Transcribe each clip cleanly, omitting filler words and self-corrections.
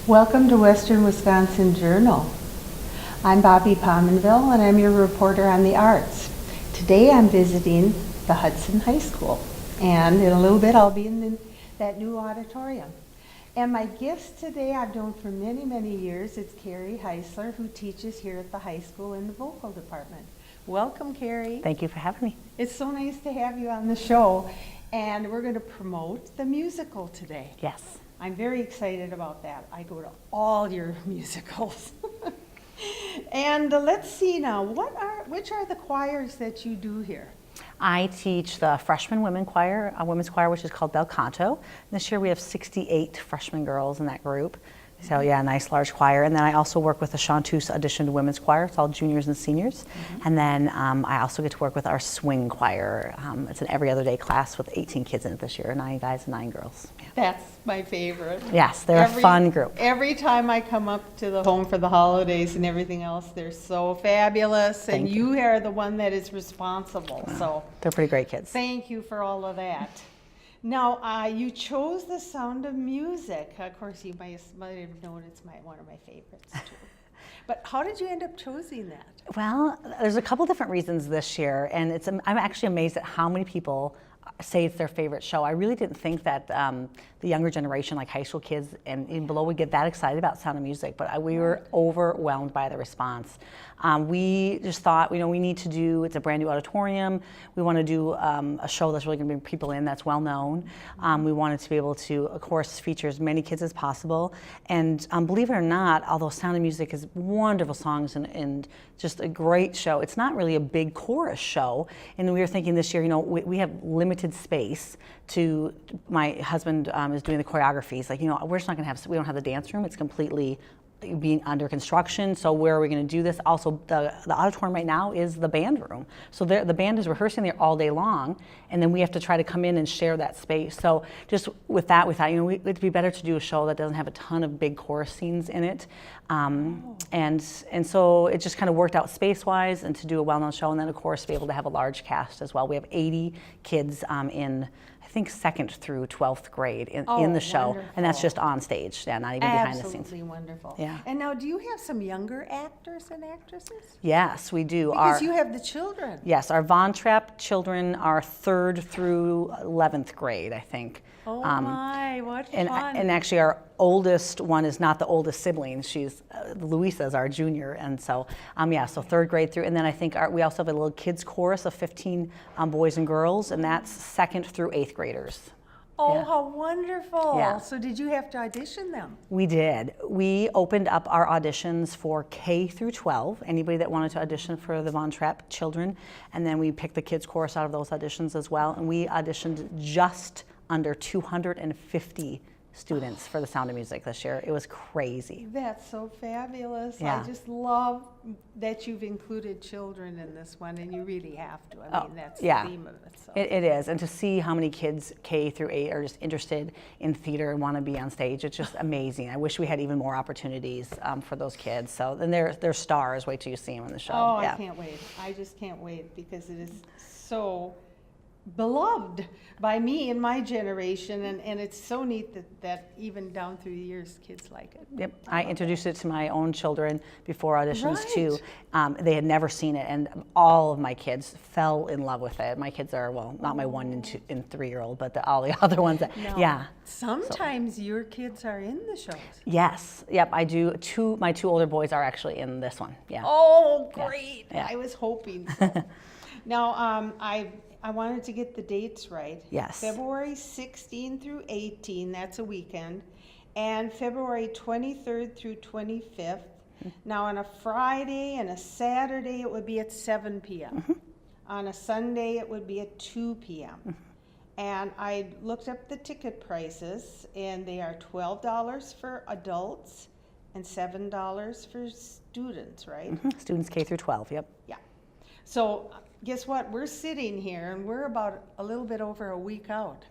Welcome to Western Wisconsin Journal. I'm Bobby Pominville and I'm your reporter on the arts. Today I'm visiting the Hudson High School, and in a little bit I'll be in that new auditorium. And my guest today I've known for many, many years. It's Kari Heisler, who teaches here at the high school in the vocal department. Welcome, Kari. Thank you for having me. It's so nice to have you on the show, and we're going to promote the musical today. Yes. I'm very excited about that. I go to all your musicals. And let's see now, which are the choirs that you do here? I teach the freshman women's choir, which is called Bel Canto. This year we have 68 freshman girls in that group. So yeah, a nice large choir. And then I also work with the Chanteuse auditioned women's choir. It's all juniors and seniors. And then I also get to work with our swing choir. It's an every other day class with 18 kids in it this year, 9 guys and 9 girls. Yeah. That's my favorite. Yes, they're a fun group. Every time I come up to the home for the holidays and everything else, they're so fabulous. And you are the one that is responsible. So they're pretty great kids. Thank you for all of that. Now, you chose The Sound of Music. Of course, you might have known it's one of my favorites, too. But how did you end up choosing that? Well, there's a couple different reasons this year, and I'm actually amazed at how many people say it's their favorite show. I really didn't think that the younger generation, like high school kids and even below, would get that excited about Sound of Music, but we were overwhelmed by the response. We just thought, we need to do, it's a brand new auditorium. We want to do a show that's really going to bring people in that's well known. We wanted to be able to, of course, feature as many kids as possible. And believe it or not, although Sound of Music is wonderful songs and just a great show, it's not really a big chorus show. And we were thinking this year, we have limited space to, my husband is doing the choreography. He's like, we're just not going to have, we don't have the dance room. It's completely being under construction, so where are we going to do this? Also, the auditorium right now is the band room, so the band is rehearsing there all day long, and then we have to try to come in and share that space. So just with that, we thought, it'd be better to do a show that doesn't have a ton of big chorus scenes in it, and so it just kind of worked out space-wise, and to do a well-known show, and then of course be able to have a large cast as well. We have 80 kids in, I think, 2nd through 12th grade in the show, wonderful. And that's just on stage, not even behind the scenes. Absolutely wonderful. Yeah. And now, do you have some younger actors and actresses? Yes, we do. Because you have the children. Yes, our Von Trapp children are 3rd through 11th grade, I think. Oh my, what fun. And actually our oldest one is not the oldest sibling. She's, Louisa's our junior, and so, so 3rd grade through, and then I think we also have a little kids chorus of 15 boys and girls, and that's 2nd through 8th graders. Oh, yeah. How wonderful. Yeah. So did you have to audition them? We did. We opened up our auditions for K through 12, anybody that wanted to audition for the Von Trapp children, and then we picked the kids chorus out of those auditions as well, and we auditioned just under 250 students for the Sound of Music this year. It was crazy. That's so fabulous. Yeah. I just love that you've included children in this one, and you really have to. I mean, that's the theme of it. So. It is, and to see how many kids K through 8 are just interested in theater and want to be on stage, it's just amazing. I wish we had even more opportunities for those kids. So then they're stars. Wait till you see them in the show. Oh, yeah. I can't wait. I just can't wait because it is so beloved by me and my generation, and it's so neat that even down through the years kids like it. Yep, I introduced it to my own children before auditions too. Right. They had never seen it, and all of my kids fell in love with it. My kids are, well, not my 1 and 3-year-old, but all the other ones. Yeah. Sometimes your kids are in the shows. Yes, yep, I do. My 2 older boys are actually in this one. Yeah. Oh, great! Yeah. I was hoping so. Now, I wanted to get the dates right. Yes. February 16 through 18, that's a weekend, and February 23rd through 25th. Now, on a Friday and a Saturday, it would be at 7 p.m. On a Sunday, it would be at 2 p.m. And I looked up the ticket prices, and they are $12 for adults and $7 for students, right? Students K through 12, yep. Yeah. So guess what? We're sitting here, and we're about a little bit over a week out.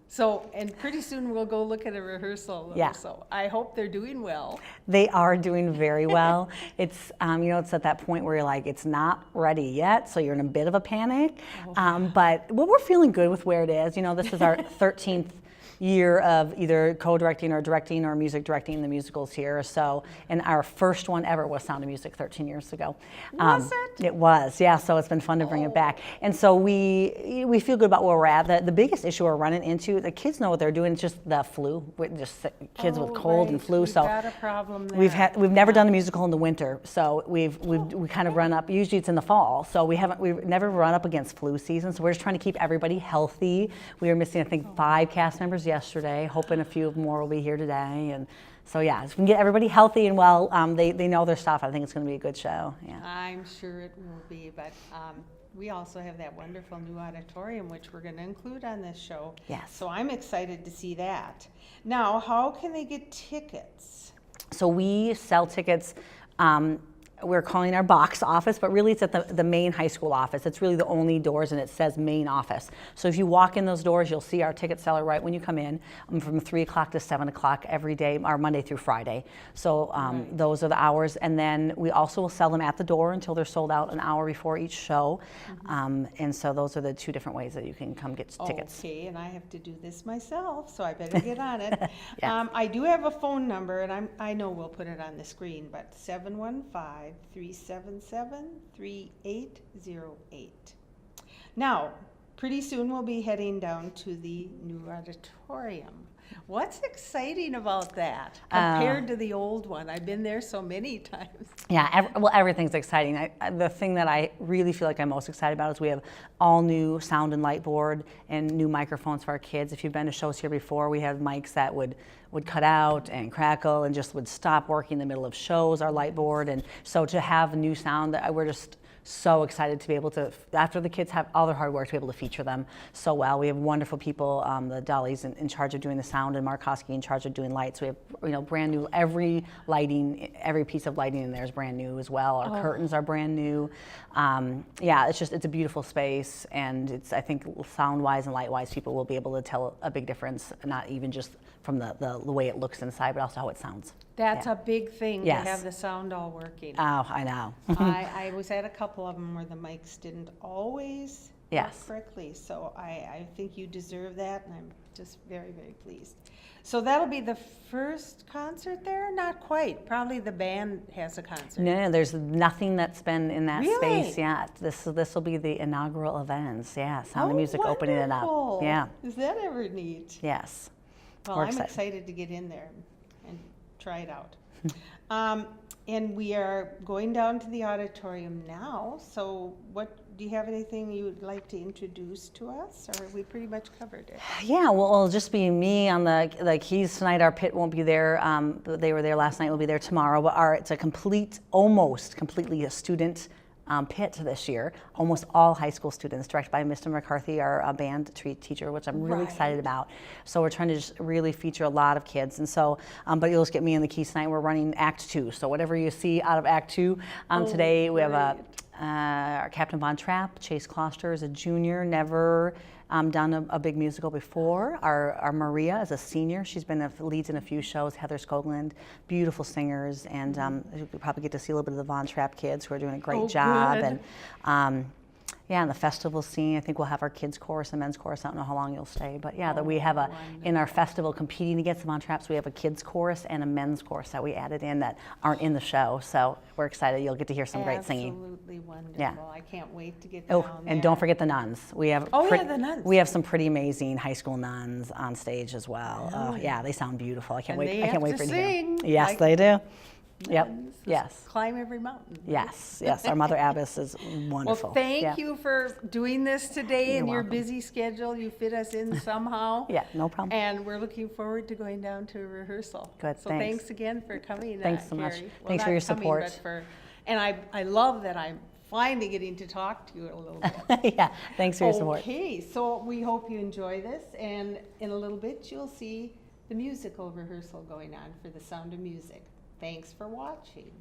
So, and pretty soon we'll go look at a rehearsal. Yeah. So I hope they're doing well. They are doing very well. It's, it's at that point where you're like, it's not ready yet, so you're in a bit of a panic. But we're feeling good with where it is. This is our 13th year of either co-directing or directing or music directing the musicals here. So, and our first one ever was Sound of Music 13 years ago. Was it? It was, yeah. So it's been fun to bring it back. And so we feel good about where we're at. The biggest issue we're running into, the kids know what they're doing. It's just the flu. Just kids with cold and flu. We've So got a problem there. we've never done a musical in the winter. So we kind of run up. Usually it's in the fall. So we've never run up against flu season. So we're just trying to keep everybody healthy. We were missing, I think, 5 cast members yesterday. Hoping a few more will be here today. And so yeah, if we can get everybody healthy and well, they know their stuff. I think it's going to be a good show. Yeah. I'm sure it will be, but we also have that wonderful new auditorium, which we're going to include on this show. Yes. So I'm excited to see that. Now, how can they get tickets? So we sell tickets. We're calling our box office, but really it's at the main high school office. It's really the only doors, and it says main office. So if you walk in those doors, you'll see our ticket seller right when you come in, from 3 o'clock to 7 o'clock every day, or Monday through Friday. So those are the hours. And then we also will sell them at the door until they're sold out an hour before each show. And so those are the 2 different ways that you can come get tickets. Okay, and I have to do this myself, so I better get on it. Yes. I do have a phone number, and I know we'll put it on the screen, but 715-377-3808. Now, pretty soon we'll be heading down to the new auditorium. What's exciting about that compared to the old one? I've been there so many times. Yeah, everything's exciting. The thing that I really feel like I'm most excited about is we have all new sound and light board and new microphones for our kids. If you've been to shows here before, we have mics that would cut out and crackle and just would stop working in the middle of shows, our light board. And so to have new sound, we're just so excited to be able to, after the kids have all their hard work, to be able to feature them so well. We have wonderful people, the Dolly's in charge of doing the sound, and Mark Hosky in charge of doing lights. We have brand new, every piece of lighting in there is brand new as well. Our curtains are brand new. Yeah, it's a beautiful space, and I think sound-wise and light-wise, people will be able to tell a big difference, not even just from the way it looks inside, but also how it sounds. That's a big thing, Yes. to have the sound all working. Oh, I know. I was at a couple of them where the mics didn't always work correctly, so I think you deserve that, and I'm just very, very pleased. So that'll be the first concert there? Not quite. Probably the band has a concert. No, there's nothing that's been in that Really? space yet. This will be the inaugural events. Yeah, Sound of Music opening it up. Wonderful. Yeah. Is that ever neat? Yes. Well, We're I'm excited to get in there and try it out. And we are going down to the auditorium now. So do you have anything you would like to introduce to us, or we pretty much covered it? Yeah, well, it'll just be me on the keys tonight. Our pit won't be there. They were there last night. We'll be there tomorrow. But it's almost completely a student pit this year. Almost all high school students, directed by Mr. McCarthy, our band teacher, which I'm really excited about. So we're trying to just really feature a lot of kids. And so, but you'll just get me in the keys tonight. We're running Act 2. So whatever you see out of Act 2 today, we have our Captain Von Trapp. Chase Closter is a junior, never done a big musical before. Our Maria is a senior. She's been leads in a few shows. Heather Skoglund, beautiful singers, and you'll probably get to see a little bit of the Von Trapp kids who are doing a great job. Good. And yeah, in the festival scene, I think we'll have our kids chorus and men's chorus. I don't know how long you'll stay, but yeah, that we have in our festival competing against the Von Trapps, we have a kids chorus and a men's chorus that we added in that aren't in the show. So we're excited. You'll get to hear some great singing. Absolutely wonderful. Yeah. I can't wait to get down there. And don't forget the nuns. We have the nuns. We have some pretty amazing high school nuns on stage as well. Yeah, they sound beautiful. I can't wait. I can't wait for you to hear them. Yes, like they do. Yep. nuns. Yes. Climb every mountain. Yes. Yes. Our Mother Abbess is wonderful. Well, thank Yeah. you for doing this today in You're your welcome. busy schedule. You fit us in somehow. Yeah, no problem. And we're looking forward to going down to rehearsal. Good, So thanks. thanks again for coming. Thanks so much. Kari. Well, Thanks for not your coming, support. but and I love that I'm finally getting to talk to you a little bit. Yeah. Thanks for your support. Okay, so we hope you enjoy this, and in a little bit you'll see the musical rehearsal going on for The Sound of Music. Thanks for watching.